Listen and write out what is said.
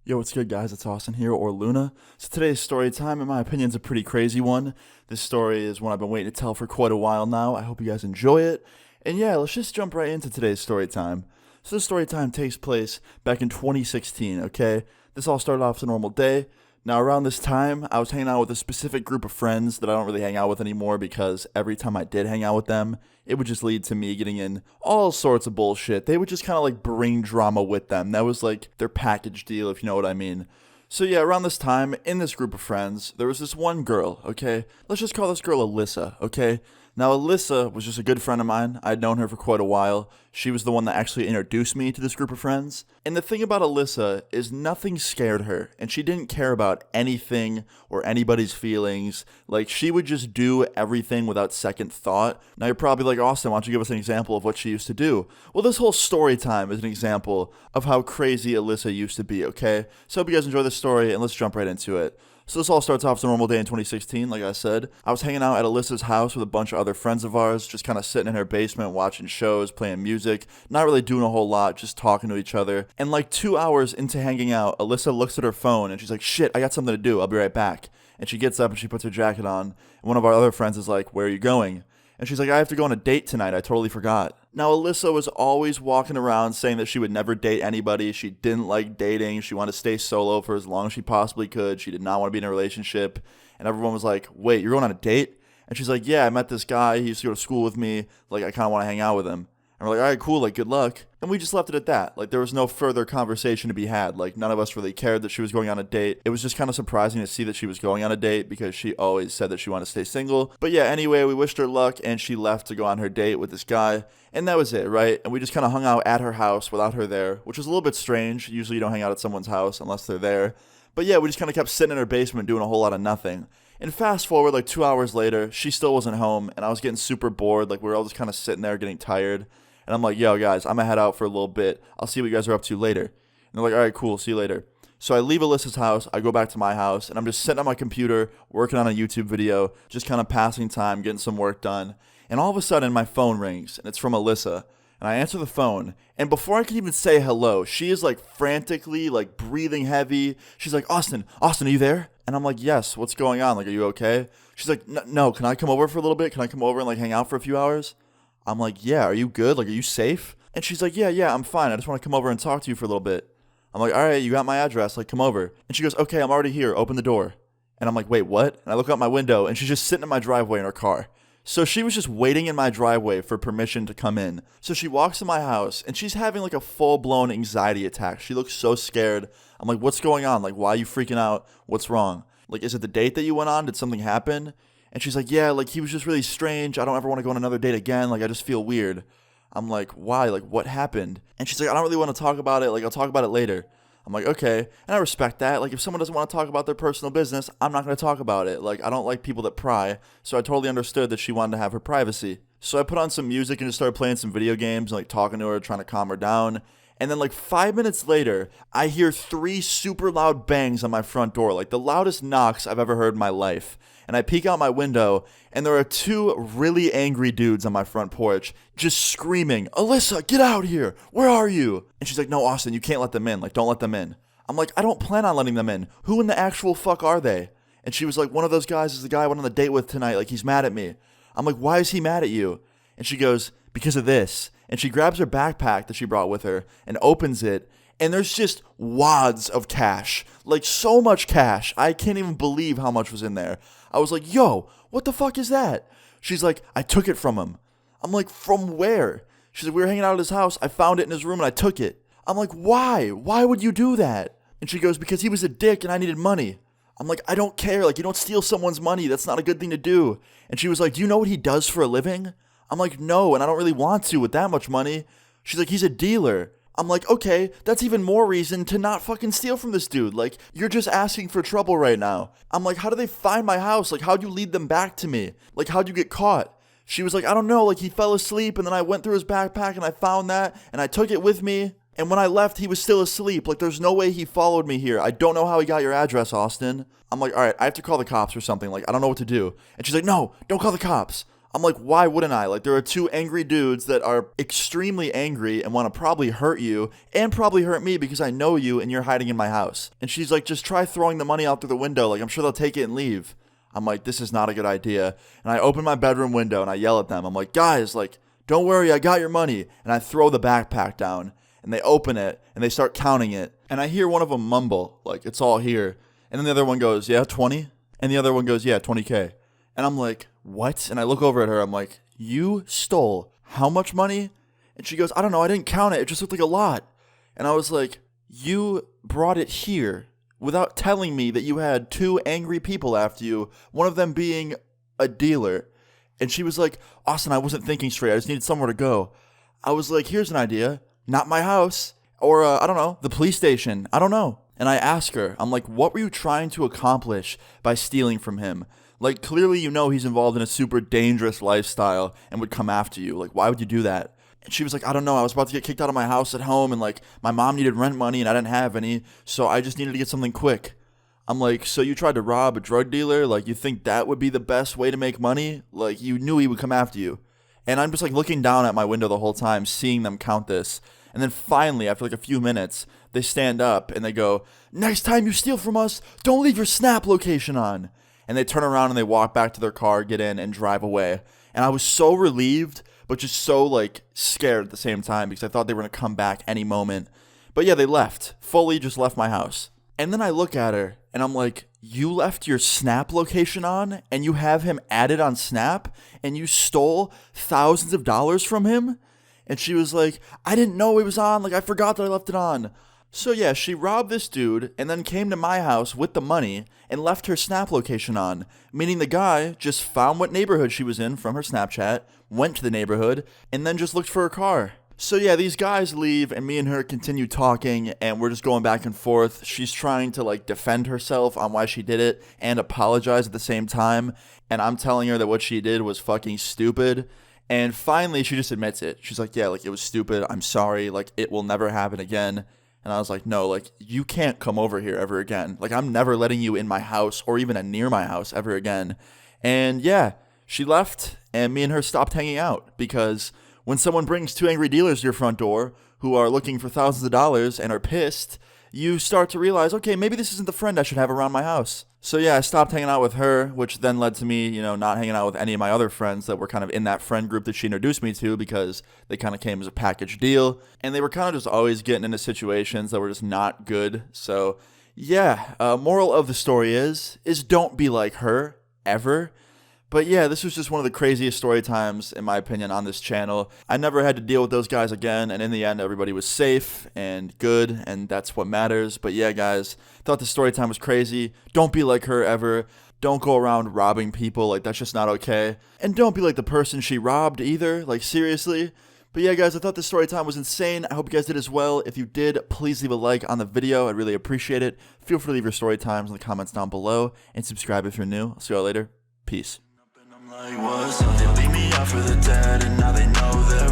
Yo, what's good, guys? It's Austin here, or Luna. So today's story time, in my opinion, is a pretty crazy one. This story is one I've been waiting to tell for quite a while now. I hope you guys enjoy it. And yeah, let's just jump right into today's story time. So this story time takes place back in 2016, okay? This all started off as a normal day. Now, around this time, I was hanging out with a specific group of friends that I don't really hang out with anymore because every time I did hang out with them, it would just lead to me getting in all sorts of bullshit. They would just kind of like bring drama with them. That was like their package deal, if you know what I mean. So yeah, around this time, in this group of friends, there was this one girl, okay? Let's just call this girl Alyssa, okay? Now, Alyssa was just a good friend of mine. I'd known her for quite a while. She was the one that actually introduced me to this group of friends. And the thing about Alyssa is nothing scared her, and she didn't care about anything or anybody's feelings. Like, she would just do everything without second thought. Now, you're probably like, Austin, why don't you give us an example of what she used to do? Well, this whole story time is an example of how crazy Alyssa used to be, okay? So I hope you guys enjoy this story, and let's jump right into it. So this all starts off as a normal day in 2016, like I said. I was hanging out at Alyssa's house with a bunch of other friends of ours, just kind of sitting in her basement, watching shows, playing music, not really doing a whole lot, just talking to each other. And like 2 hours into hanging out, Alyssa looks at her phone and she's like, shit, I got something to do, I'll be right back. And she gets up and she puts her jacket on, and one of our other friends is like, where are you going? And she's like, I have to go on a date tonight, I totally forgot. Now, Alyssa was always walking around saying that she would never date anybody. She didn't like dating. She wanted to stay solo for as long as she possibly could. She did not want to be in a relationship. And everyone was like, wait, you're going on a date? And she's like, yeah, I met this guy. He used to go to school with me. Like, I kind of want to hang out with him. And we're like, all right, cool, like, good luck. And we just left it at that. Like, there was no further conversation to be had. Like, none of us really cared that she was going on a date. It was just kind of surprising to see that she was going on a date because she always said that she wanted to stay single. But yeah, anyway, we wished her luck, and she left to go on her date with this guy. And that was it, right? And we just kind of hung out at her house without her there, which was a little bit strange. Usually you don't hang out at someone's house unless they're there. But yeah, we just kind of kept sitting in her basement doing a whole lot of nothing. And fast forward like 2 hours later, she still wasn't home, and I was getting super bored. Like, we were all just kind of sitting there getting tired. And I'm like, yo, guys, I'm going to head out for a little bit. I'll see what you guys are up to later. And they're like, all right, cool, see you later. So I leave Alyssa's house, I go back to my house, and I'm just sitting on my computer, working on a YouTube video, just kind of passing time, getting some work done. And all of a sudden, my phone rings, and it's from Alyssa. And I answer the phone, and before I can even say hello, she is like frantically, like breathing heavy. She's like, Austin, are you there? And I'm like, yes, what's going on? Like, are you okay? She's like, no, can I come over for a little bit? Can I come over and like hang out for a few hours? I'm like, yeah, are you good? Like, are you safe? And she's like, yeah, I'm fine. I just want to come over and talk to you for a little bit. I'm like, all right, you got my address. Like, come over. And she goes, okay, I'm already here. Open the door. And I'm like, wait, what? And I look out my window, and she's just sitting in my driveway in her car. So she was just waiting in my driveway for permission to come in. So she walks in my house, and she's having like a full-blown anxiety attack. She looks so scared. I'm like, what's going on? Like, why are you freaking out? What's wrong? Like, is it the date that you went on? Did something happen? And she's like, yeah, like, he was just really strange. I don't ever want to go on another date again. Like, I just feel weird. I'm like, why? Like, what happened? And she's like, I don't really want to talk about it. Like, I'll talk about it later. I'm like, okay. And I respect that. Like, if someone doesn't want to talk about their personal business, I'm not going to talk about it. Like, I don't like people that pry. So I totally understood that she wanted to have her privacy. So I put on some music and just started playing some video games, like talking to her, trying to calm her down. And then like 5 minutes later, I hear 3 super loud bangs on my front door, like the loudest knocks I've ever heard in my life. And I peek out my window, and there are 2 really angry dudes on my front porch just screaming, Alyssa, get out here. Where are you? And she's like, no, Austin, you can't let them in. Like, don't let them in. I'm like, I don't plan on letting them in. Who in the actual fuck are they? And she was like, one of those guys is the guy I went on the date with tonight. Like, he's mad at me. I'm like, why is he mad at you? And she goes, because of this. And she grabs her backpack that she brought with her and opens it. And there's just wads of cash. Like, so much cash. I can't even believe how much was in there. I was like, yo, what the fuck is that? She's like, I took it from him. I'm like, from where? She's like, we were hanging out at his house. I found it in his room and I took it. I'm like, why? Why would you do that? And she goes, because he was a dick and I needed money. I'm like, I don't care. Like, you don't steal someone's money. That's not a good thing to do. And she was like, do you know what he does for a living? I'm like, no, and I don't really want to with that much money. She's like, he's a dealer. I'm like, okay, that's even more reason to not fucking steal from this dude. Like, you're just asking for trouble right now. I'm like, how do they find my house? Like, how'd you lead them back to me? Like, how'd you get caught? She was like, I don't know. Like, he fell asleep, and then I went through his backpack, and I found that, and I took it with me. And when I left, he was still asleep. Like, there's no way he followed me here. I don't know how he got your address, Austin. I'm like, all right, I have to call the cops or something. Like, I don't know what to do. And she's like, no, don't call the cops. I'm like, why wouldn't I? Like, there are two angry dudes that are extremely angry and want to probably hurt you and probably hurt me because I know you and you're hiding in my house. And she's like, just try throwing the money out through the window. Like, I'm sure they'll take it and leave. I'm like, this is not a good idea. And I open my bedroom window and I yell at them. I'm like, guys, like, don't worry, I got your money. And I throw the backpack down and they open it and they start counting it. And I hear one of them mumble, like, it's all here. And then the other one goes, yeah, 20? And the other one goes, yeah, 20K. And I'm like, what? And I look over at her. I'm like, you stole how much money? And she goes, I don't know. I didn't count it. It just looked like a lot. And I was like, you brought it here without telling me that you had two angry people after you, one of them being a dealer. And she was like, Austin, I wasn't thinking straight. I just needed somewhere to go. I was like, here's an idea. Not my house. Or, I don't know, the police station. I don't know. And I ask her, I'm like, what were you trying to accomplish by stealing from him? Like, clearly you know he's involved in a super dangerous lifestyle and would come after you. Like, why would you do that? And she was like, I don't know. I was about to get kicked out of my house at home and, like, my mom needed rent money and I didn't have any, so I just needed to get something quick. I'm like, so you tried to rob a drug dealer? Like, you think that would be the best way to make money? Like, you knew he would come after you. And I'm just, like, looking down at my window the whole time, seeing them count this. And then finally, after, like, a few minutes, they stand up and they go, next time you steal from us, don't leave your Snap location on. And they turn around and they walk back to their car, get in, and drive away. And I was so relieved, but just so, like, scared at the same time because I thought they were going to come back any moment. But yeah, they left. Fully just left my house. And then I look at her, and I'm like, you left your Snap location on, and you have him added on Snap, and you stole thousands of dollars from him? And she was like, I didn't know it was on. Like, I forgot that I left it on. So yeah, she robbed this dude and then came to my house with the money and left her Snap location on, meaning the guy just found what neighborhood she was in from her Snapchat, went to the neighborhood, and then just looked for her car. So yeah, these guys leave and me and her continue talking and we're just going back and forth. She's trying to like defend herself on why she did it and apologize at the same time. And I'm telling her that what she did was fucking stupid. And finally she just admits it. She's like, yeah, like it was stupid. I'm sorry. Like it will never happen again. And I was like, no, like, you can't come over here ever again. Like, I'm never letting you in my house or even near my house ever again. And yeah, she left and me and her stopped hanging out because when someone brings two angry dealers to your front door who are looking for thousands of dollars and are pissed, you start to realize, okay, maybe this isn't the friend I should have around my house. So yeah, I stopped hanging out with her, which then led to me, not hanging out with any of my other friends that were kind of in that friend group that she introduced me to because they kind of came as a package deal. And they were kind of just always getting into situations that were just not good. So yeah, moral of the story is don't be like her, ever. But yeah, this was just one of the craziest story times, in my opinion, on this channel. I never had to deal with those guys again, and in the end, everybody was safe and good, and that's what matters. But yeah, guys, thought the story time was crazy. Don't be like her ever. Don't go around robbing people. Like, that's just not okay. And don't be like the person she robbed either. Like, seriously. But yeah, guys, I thought this story time was insane. I hope you guys did as well. If you did, please leave a like on the video. I'd really appreciate it. Feel free to leave your story times in the comments down below, and subscribe if you're new. I'll see you all later. Peace. Like, what's up? They leave me out for the dead, and now they know that